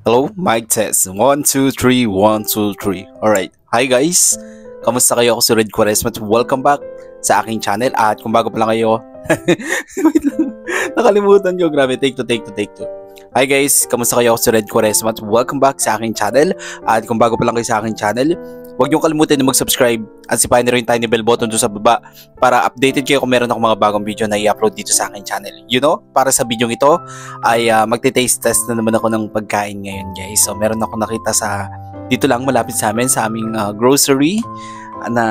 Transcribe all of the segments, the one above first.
Hello, mic test. 1, 2, 3, 1, 2, 3. Alright. Hi guys! Kamusta kayo? Ako si Red Quaresma at welcome back sa aking channel. At kung bago pa lang kayo, wait lang, nakalimutan ko. Grabe, take two. Hi guys! Kamusta kayo? Ako si Red Quaresma at welcome back sa aking channel. At kung bago pa lang kayo sa aking channel, huwag niyo kalimutan na mag-subscribe at sipahin na rin yung tiny bell button doon sa baba para updated kayo kung meron akong mga bagong video na i-upload dito sa aking channel. You know, para sa video ito ay magte-taste test na naman ako ng pagkain ngayon guys. So meron ako nakita sa dito lang malapit sa amin sa aming grocery na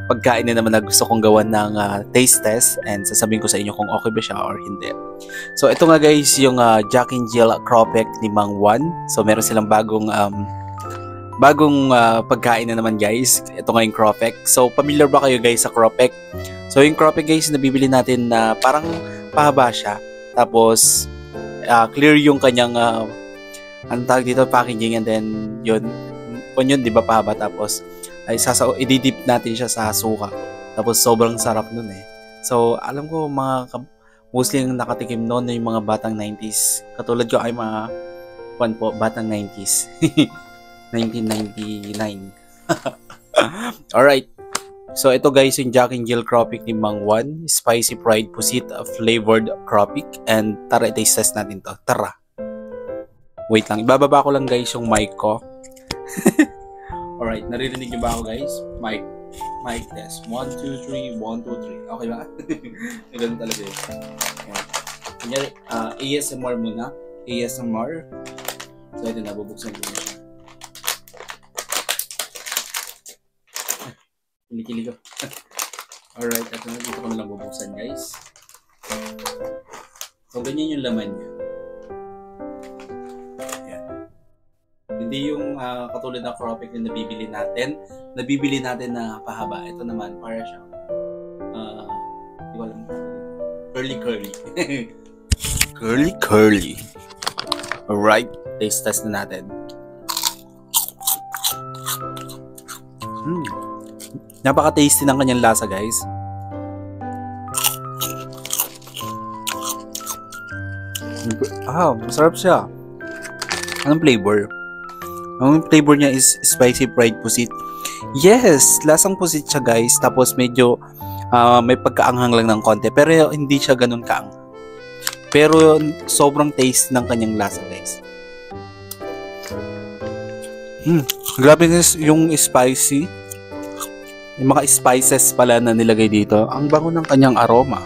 pagkain na naman na gusto kong gawan ng taste test and sasabihin ko sa inyo kung okay ba siya or hindi. So ito nga guys yung Jack and Jill Cropek ni Mang Juan. So meron silang bagong pagkain na naman guys. Ito nga yung Cropek. So familiar ba kayo guys sa Cropek? So yung Cropek guys nabibili natin na parang pahaba siya. Tapos clear yung kanyang ang tawag dito packaging and then yun di ba pahaba tapos ay i-dip natin siya sa suka. Tapos sobrang sarap nun eh. So alam ko mga mostly yung nakatikim noon na yung mga batang 90s. Katulad ko ay mga batang 90s. 1999. Alright. So ito guys yung Jack and Jill Cropek ni Mang Juan. Spicy fried pusit flavored cropek. And tara taste test natin to. Tara. Wait lang. Ibababa ko lang guys yung mic ko. Alright. Naririnig niyo ba ako guys? Mic test. 1, 2, 3. 1, 2, 3. Okay ba? Ganun talaga yun. Kunyari, ASMR muna. ASMR. So ito na. Bubuksan ko na siya. Kilig ko. Alright, ito na. Dito ko na lang bubuksan guys. So, ganyan yung laman niya. Ayan. Hindi yung katulad ng Cropek na nabibili natin na pahaba. Ito naman, para siyang hindi ko alam. Curly. Curly. Alright, taste test na natin. Napaka-tasty ng kanyang lasa guys. Masarap siya. Anong flavor? Ang flavor niya is spicy fried pusit. Yes, lasang pusit siya guys. Tapos medyo may pagkaanghang lang ng konti. Pero hindi siya ganun kaanghang. Pero sobrang taste ng kanyang lasa guys. Grabe guys yung spicy. Yung mga spices pala na nilagay dito. Ang bango ng kanyang aroma.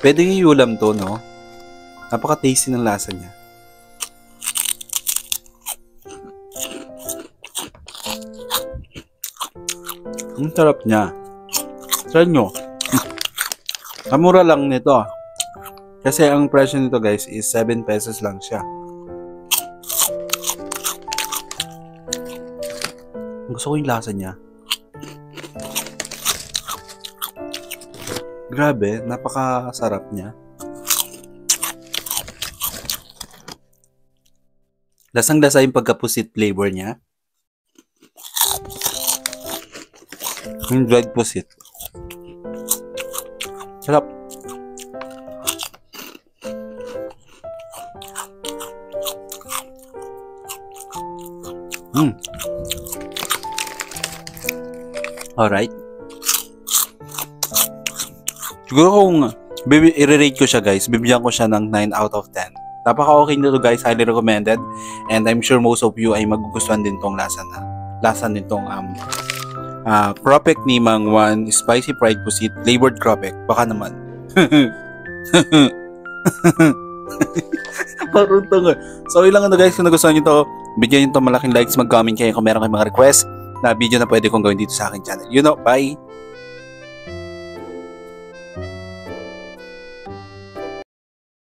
Pwede iulam to, no? Napaka-tasty ng lasa niya. Ang sarap niya. Sa inyo. Kamura lang nito. Kasi ang presyo nito guys is 7 pesos lang siya. Gusto ko yung lasa niya. Grabe, napakasarap niya. Lasang-lasa yung pagka-pusit flavor niya. Yung dried pusit. Sarap. Alright. Siguro kung i-rate ko siya guys, bibigyan ko siya ng 9 out of 10. Napaka-okay nito guys, highly recommended. And I'm sure most of you ay magugustuhan din tong lasa nitong Cropek ni Mang Juan, spicy fried pusit, flavored Cropek. Baka naman. Parang tanga. So ilang guys, kung nagustuhan nyo to, bigyan nyo to malaking likes, mag-comment kayo kung meron kayong mga request na video na pwede kong gawin dito sa aking channel. You know, bye!